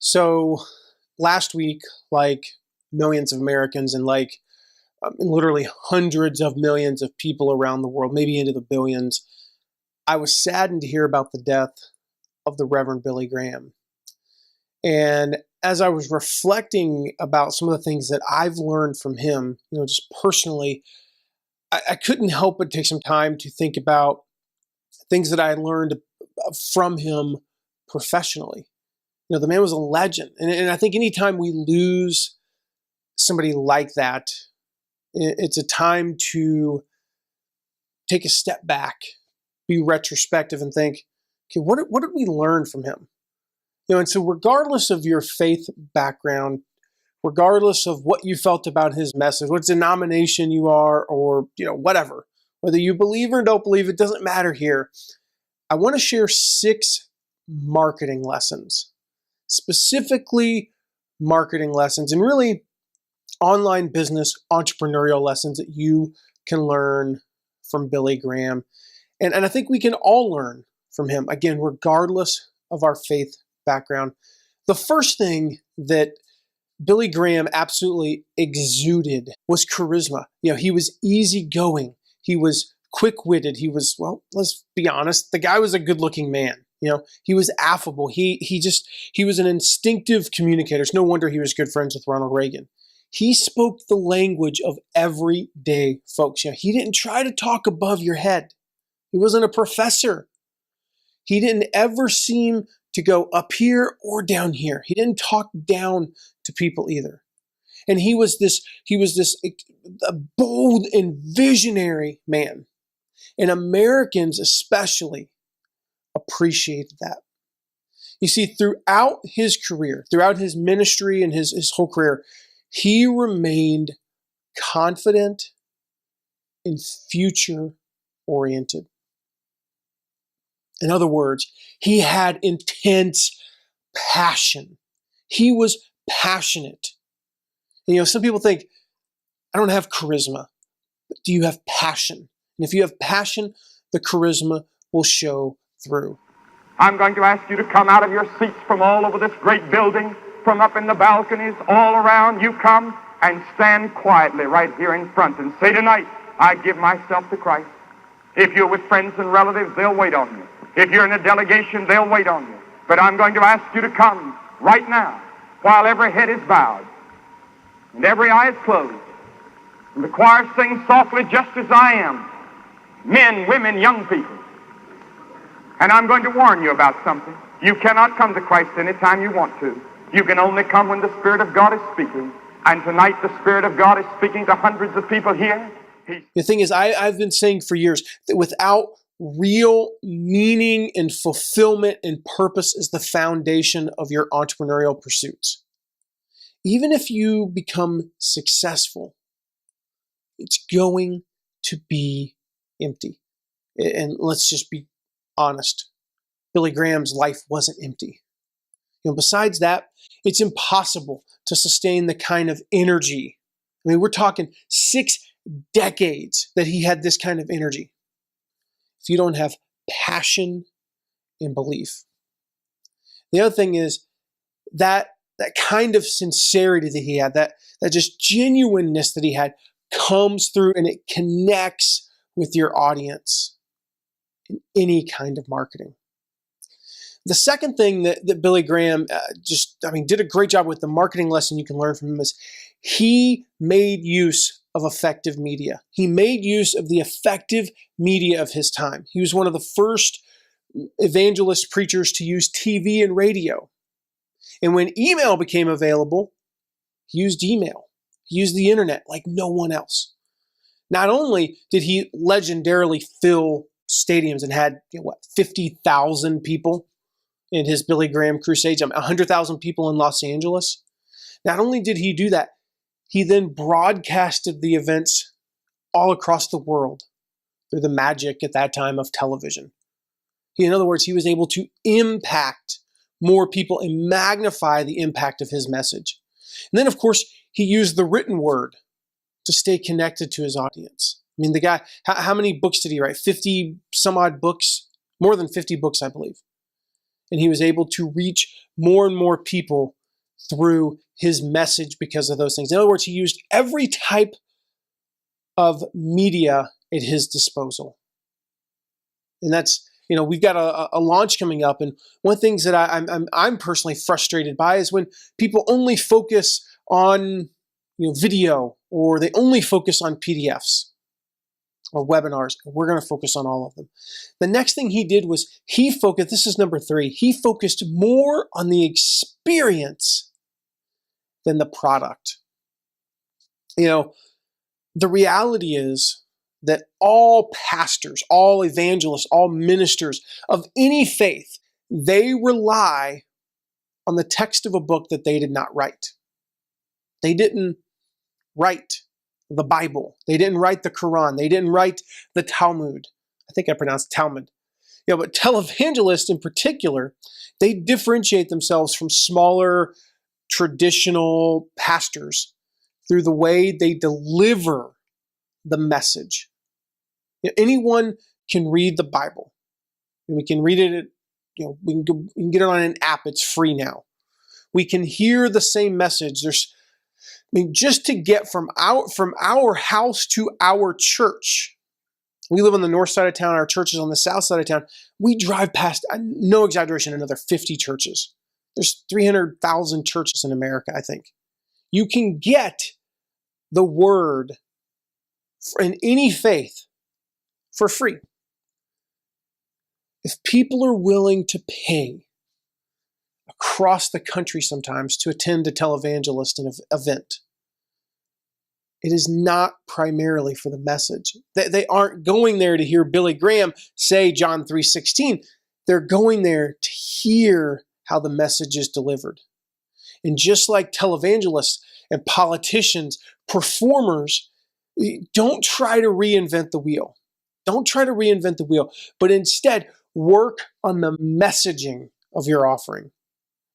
So last week, like millions of Americans and literally hundreds of millions of people around the world, maybe into the billions, I was saddened to hear about the death of the Reverend Billy Graham. And as I was reflecting about some of the things that I've learned from him, just personally, I couldn't help but take some time to think about things that I had learned from him professionally. The man was a legend. And I think anytime we lose somebody like that, it's a time to take a step back, be retrospective, and think, okay, what did we learn from him? And so regardless of your faith background, regardless of what you felt about his message, what denomination you are, or whatever, whether you believe or don't believe, it doesn't matter here. I want to share 6 marketing lessons. Specifically marketing lessons and really online business entrepreneurial lessons that you can learn from Billy Graham. And I think we can all learn from him, again, regardless of our faith background. The first thing that Billy Graham absolutely exuded was charisma. He was easygoing. He was quick-witted. He was, well, let's be honest, the guy was a good-looking man. He was affable. He was an instinctive communicator. It's no wonder he was good friends with Ronald Reagan. He spoke the language of everyday folks. He didn't try to talk above your head. He wasn't a professor. He didn't ever seem to go up here or down here. He didn't talk down to people either. And he was this a bold and visionary man. And Americans especially appreciated that. You see, throughout his career, throughout his ministry and his whole career, he remained confident and future-oriented. In other words, he had intense passion. He was passionate. And some people think, I don't have charisma, but do you have passion? And if you have passion, the charisma will show through. I'm going to ask you to come out of your seats from all over this great building, from up in the balconies, all around. You come and stand quietly right here in front and say tonight, I give myself to Christ. If you're with friends and relatives, they'll wait on you. If you're in a delegation, they'll wait on you. But I'm going to ask you to come right now while every head is bowed and every eye is closed. And the choir sings softly, just as I am. Men, women, young people. And I'm going to warn you about something. You cannot come to Christ anytime you want to. You can only come when the Spirit of God is speaking. And tonight the Spirit of God is speaking to hundreds of people here. The thing is, I've been saying for years that without real meaning and fulfillment and purpose is the foundation of your entrepreneurial pursuits. Even if you become successful, it's going to be empty. And let's just be honest. Billy Graham's life wasn't empty. Besides that, it's impossible to sustain the kind of energy. I mean, we're talking 6 decades that he had this kind of energy. If you don't have passion and belief. The other thing is that kind of sincerity that he had, that just genuineness that he had comes through and it connects with your audience in any kind of marketing. The second thing that Billy Graham did a great job with, the marketing lesson you can learn from him, is he made use of effective media. He made use of the effective media of his time. He was one of the first evangelist preachers to use TV and radio. And when email became available, he used email. He used the internet like no one else. Not only did he legendarily fill stadiums and had 50,000 people in his Billy Graham crusades, 100,000 people in Los Angeles. Not only did he do that, he then broadcasted the events all across the world through the magic at that time of television. In other words, he was able to impact more people and magnify the impact of his message. And then, of course, he used the written word to stay connected to his audience. I mean, the guy, how many books did he write? 50 some odd books, more than 50 books, I believe. and he was able to reach more and more people through his message because of those things. In other words, he used every type of media at his disposal. And that's, we've got a launch coming up, and one of the things that I'm personally frustrated by is when people only focus on video, or they only focus on PDFs or webinars. We're going to focus on all of them. The next thing he did was he focused, this is number 3, he focused more on the experience than the product. The reality is that all pastors, all evangelists, all ministers of any faith, they rely on the text of a book that they did not write. They didn't write the Bible. They didn't write the Quran. They didn't write the Talmud. I think I pronounced Talmud. But televangelists in particular, they differentiate themselves from smaller traditional pastors through the way they deliver the message. Anyone can read the Bible. We can read it, we can get it on an app. It's free now. We can hear the same message. Just to get from our house to our church. We live on the north side of town. Our church is on the south side of town. We drive past, no exaggeration, another 50 churches. There's 300,000 churches in America, I think. You can get the word in any faith for free. If people are willing to pay across the country sometimes to attend a televangelist event, it is not primarily for the message. They aren't going there to hear Billy Graham say John 3:16. They're going there to hear how the message is delivered. And just like televangelists and politicians, performers, don't try to reinvent the wheel. Don't try to reinvent the wheel, but instead work on the messaging of your offering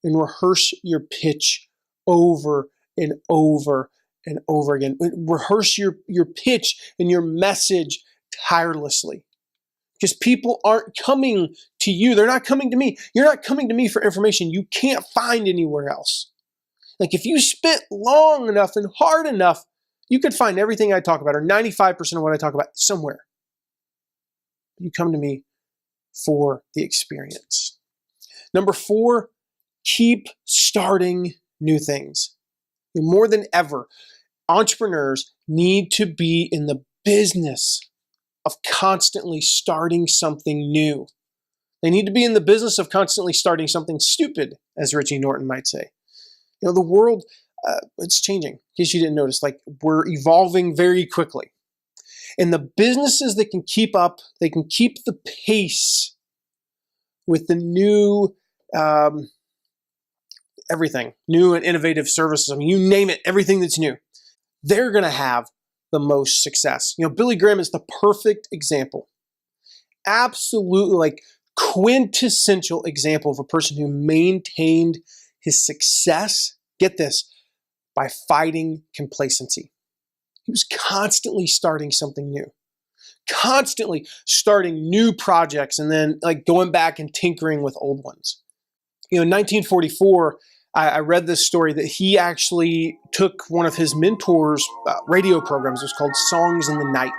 and rehearse your pitch over and over and over again. Rehearse your pitch and your message tirelessly, because people aren't coming to you. They're not coming to me. You're not coming to me for information you can't find anywhere else. Like if you spent long enough and hard enough, you could find everything I talk about, or 95% of what I talk about, somewhere. You come to me for the experience. Number 4, keep starting new things. More than ever, entrepreneurs need to be in the business of constantly starting something new. They need to be in the business of constantly starting something stupid, as Richie Norton might say. The world, it's changing. In case you didn't notice, we're evolving very quickly. And the businesses that can keep up, they can keep the pace with the new everything, new and innovative services. You name it, everything that's new. They're going to have the most success. Billy Graham is the perfect example. Absolutely, quintessential example of a person who maintained his success, get this, by fighting complacency. He was constantly starting something new, constantly starting new projects, and then going back and tinkering with old ones. In 1944, I read this story that he actually took one of his mentors' radio programs. It was called Songs in the Night.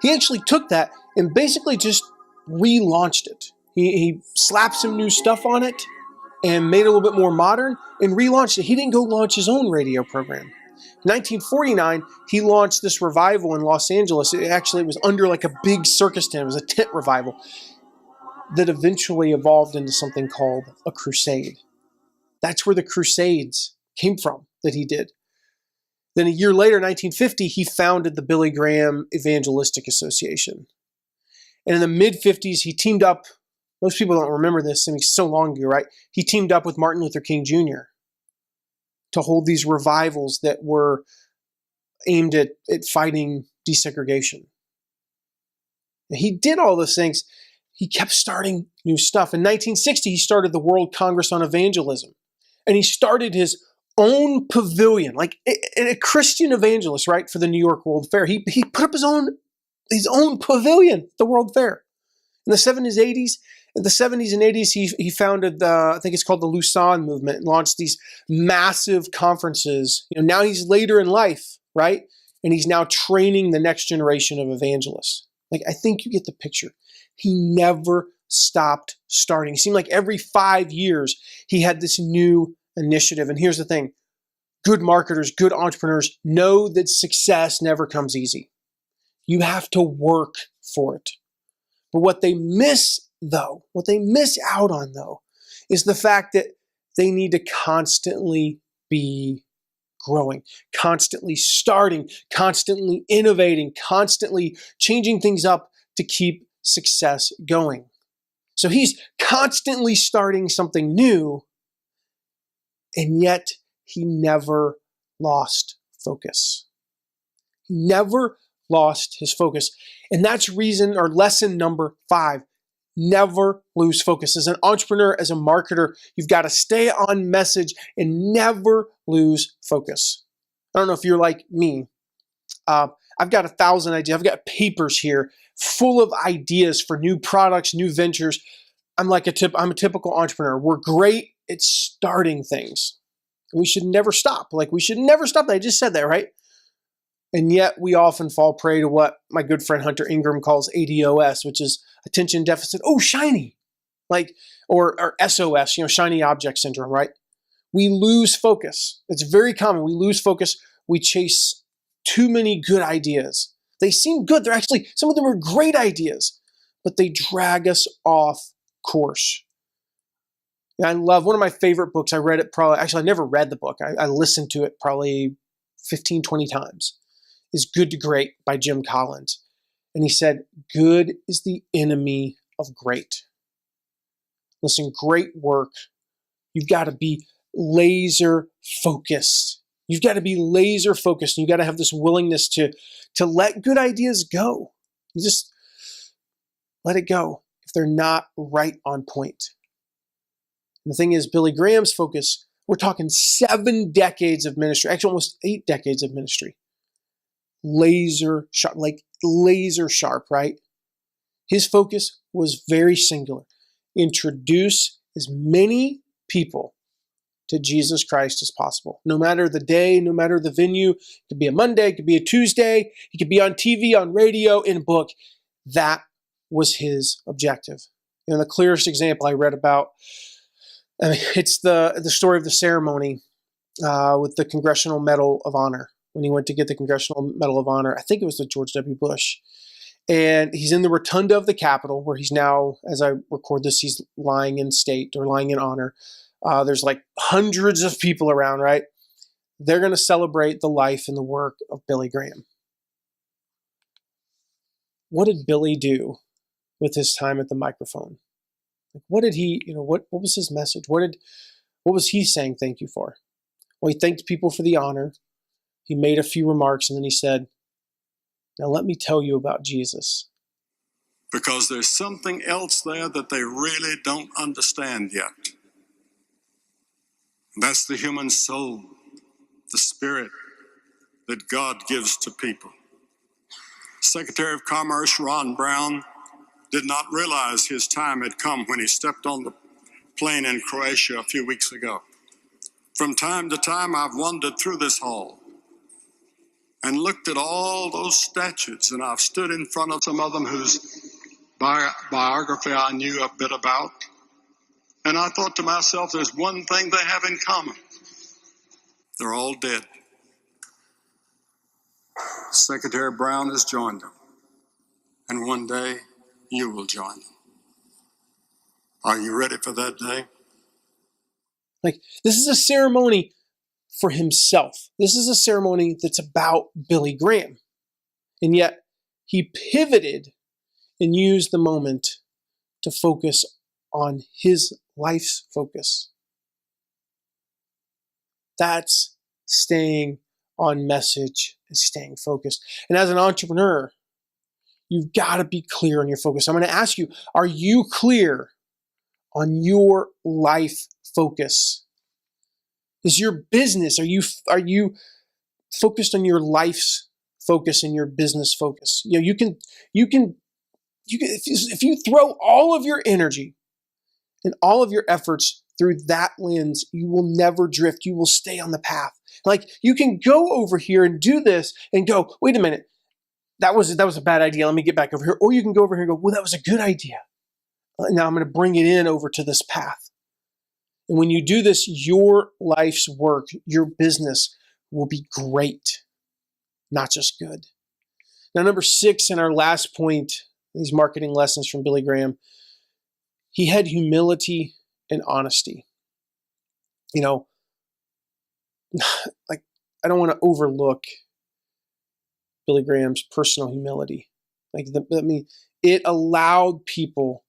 He actually took that and basically just relaunched it. He slapped some new stuff on it and made it a little bit more modern and relaunched it. He didn't go launch his own radio program. 1949, he launched this revival in Los Angeles. It was under a big circus tent. It was a tent revival that eventually evolved into something called a crusade. That's where the Crusades came from that he did. Then a year later, 1950, he founded the Billy Graham Evangelistic Association. And in the mid-50s, he teamed up, most people don't remember this, so long ago, right? He teamed up with Martin Luther King Jr. to hold these revivals that were aimed at fighting desegregation. And he did all those things. He kept starting new stuff. In 1960, he started the World Congress on Evangelism. And he started his own pavilion, a Christian evangelist, right, for the New York World Fair. He put up his own pavilion at the World Fair. In the 70s, 80s, In the 70s and 80s, he founded I think it's called the Lausanne movement, and launched these massive conferences. Now he's later in life, right? And he's now training the next generation of evangelists. I think you get the picture. He never stopped starting. It seemed like every 5 years he had this new initiative. And here's the thing. Good marketers, good entrepreneurs know that success never comes easy. You have to work for it. But what they miss out on though, is the fact that they need to constantly be growing, constantly starting, constantly innovating, constantly changing things up to keep success going. So he's constantly starting something new, and yet he never lost focus. He never lost his focus. And that's lesson number 5. Never lose focus. As an entrepreneur, as a marketer, you've got to stay on message and never lose focus. I don't know if you're like me. I've got 1,000 ideas. I've got papers here full of ideas for new products, new ventures. I'm a typical entrepreneur. We're great at starting things. We should never stop. We should never stop. I just said that, right? And yet we often fall prey to what my good friend Hunter Ingram calls ADOS, which is attention deficit. Oh, shiny. Or SOS, shiny object syndrome, right? We lose focus. It's very common. We lose focus. We chase too many good ideas. They seem good. Some of them are great ideas, but they drag us off course. And I love one of my favorite books. I read it I never read the book. I listened to it probably 15, 20 times. Is Good to Great by Jim Collins. And he said, good is the enemy of great. Listen, great work. You've got to be laser focused. You've got to be laser focused. And you've got to have this willingness to let good ideas go. You just let it go if they're not right on point. And the thing is, Billy Graham's focus, we're talking 7 decades of ministry, actually almost 8 decades of ministry. Laser sharp, right? His focus was very singular. Introduce as many people to Jesus Christ as possible. No matter the day, no matter the venue. It could be a Monday, it could be a Tuesday, it could be on TV, on radio, in a book. That was his objective. The clearest example I read about, it's the story of the ceremony with the Congressional Medal of Honor. When he went to get the Congressional Medal of Honor, I think it was the George W. Bush. And he's in the rotunda of the Capitol, where he's now, as I record this, he's lying in state or lying in honor. There's hundreds of people around, right? They're going to celebrate the life and the work of Billy Graham. What did Billy do with his time at the microphone? What did he, what was his message? What was he saying thank you for? Well, he thanked people for the honor. He made a few remarks, and then he said, now let me tell you about Jesus. Because there's something else there that they really don't understand yet. And that's the human soul, the spirit that God gives to people. Secretary of Commerce Ron Brown did not realize his time had come when he stepped on the plane in Croatia a few weeks ago. From time to time, I've wandered through this hall and looked at all those statues, and I've stood in front of some of them whose biography I knew a bit about. And I thought to myself, there's one thing they have in common. They're all dead. Secretary Brown has joined them. And one day, you will join them. Are you ready for that day? This is a ceremony for himself. This is a ceremony that's about Billy Graham. And yet he pivoted and used the moment to focus on his life's focus. That's staying on message and staying focused. And as an entrepreneur, you've got to be clear on your focus. I'm going to ask you, are you clear on your life focus? Is your business, are you focused on your life's focus and your business focus? You can if you throw all of your energy And all of your efforts through that lens, you will never drift. You will stay on the path. Like you can go over here and do this and go, wait a minute, that was a bad idea. Let me get back over here. Or you can go over here and go, well, that was a good idea. Now I'm going to bring it in over to this path. And when you do this, your life's work, your business will be great, not just good. Now, number 6, and our last point, these marketing lessons from Billy Graham, he had humility and honesty. You know, like I don't want to overlook Billy Graham's personal humility. It allowed people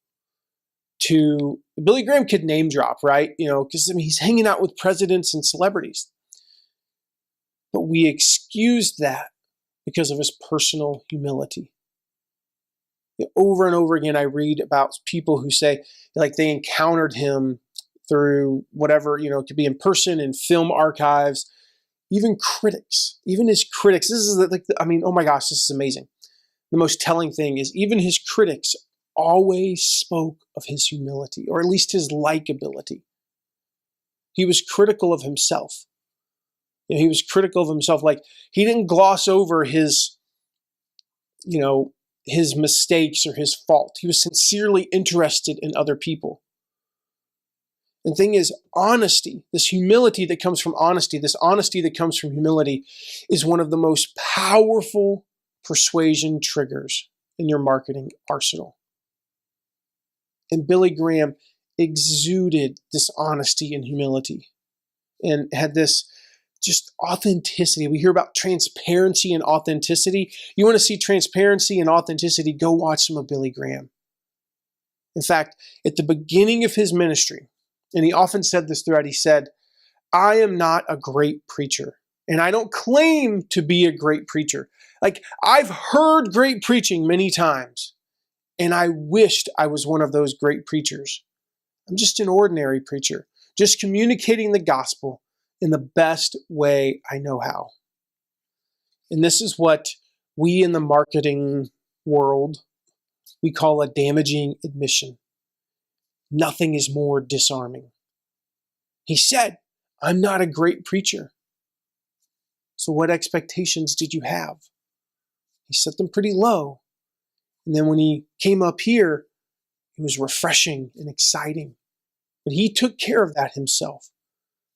to, Billy Graham could name drop, right? You know, because he's hanging out with presidents and celebrities. But we excused that because of his personal humility. You know, over and over again, I read about people who say like they encountered him through whatever, you know, it could be in person, in film archives, even critics, even his critics. This is like, oh my gosh, this is amazing. The most telling thing is even his critics always spoke of his humility, or at least his likability. He was critical of himself. You know, he was critical of himself. Like he didn't gloss over his, you know, his mistakes or his fault. He was sincerely interested in other people. And the thing is, honesty, this humility that comes from honesty, this honesty that comes from humility is one of the most powerful persuasion triggers in your marketing arsenal. And Billy Graham exuded this honesty and humility and had this just authenticity. We hear about transparency and authenticity. You want to see transparency and authenticity, go watch some of Billy Graham. In fact, at the beginning of his ministry, and he often said this throughout, he said, I am not a great preacher, and I don't claim to be a great preacher. Like, I've heard great preaching many times, and I wished I was one of those great preachers. I'm just an ordinary preacher, just communicating the gospel in the best way I know how. And this is what we in the marketing world, we call a damaging admission. Nothing is more disarming. He said, I'm not a great preacher. So what expectations did you have? He set them pretty low. And then when he came up here, it was refreshing and exciting. But he took care of that himself.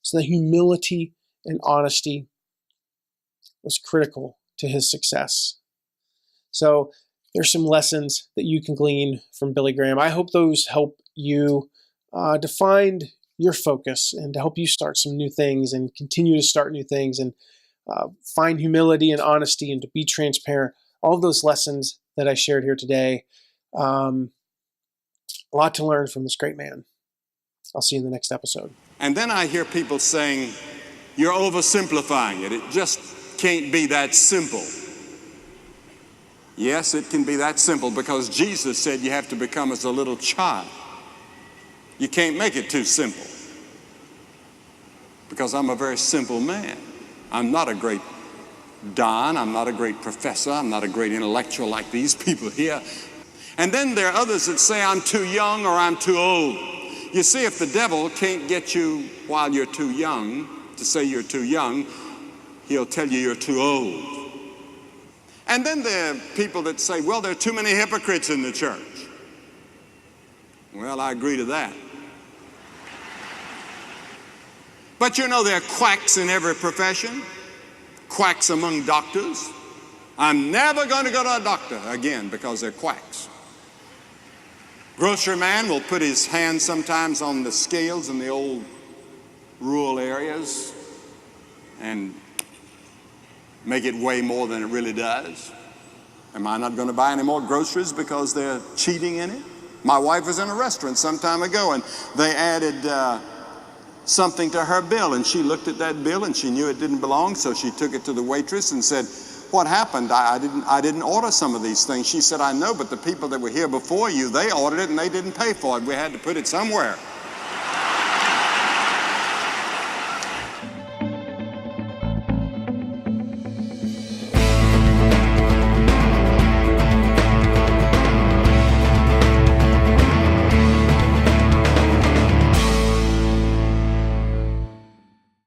So the humility and honesty was critical to his success. So there's some lessons that you can glean from Billy Graham. I hope those help you to find your focus and to help you start some new things and continue to start new things and find humility and honesty and to be transparent. All of those lessons that I shared here today. A lot to learn from this great man. I'll see you in the next episode. And then I hear people saying, you're oversimplifying it. It just can't be that simple. Yes, it can be that simple because Jesus said you have to become as a little child. You can't make it too simple because I'm a very simple man. I'm not a great Don. I'm not a great professor. I'm not a great intellectual like these people here. And then there are others that say I'm too young or I'm too old. You see, if the devil can't get you while you're too young to say you're too young, he'll tell you you're too old. And then there are people that say, well, there are too many hypocrites in the church. Well, I agree to that. But you know, there are quacks in every profession, quacks among doctors. I'm never going to go to a doctor again because they're quacks. Grocery man will put his hand sometimes on the scales in the old rural areas and make it weigh more than it really does. Am I not going to buy any more groceries because they're cheating in it? My wife was in a restaurant some time ago and they added something to her bill, and she looked at that bill and she knew it didn't belong, so she took it to the waitress and said, what happened? I didn't order some of these things. She said, I know, but the people that were here before you, they ordered it and they didn't pay for it. We had to put it somewhere.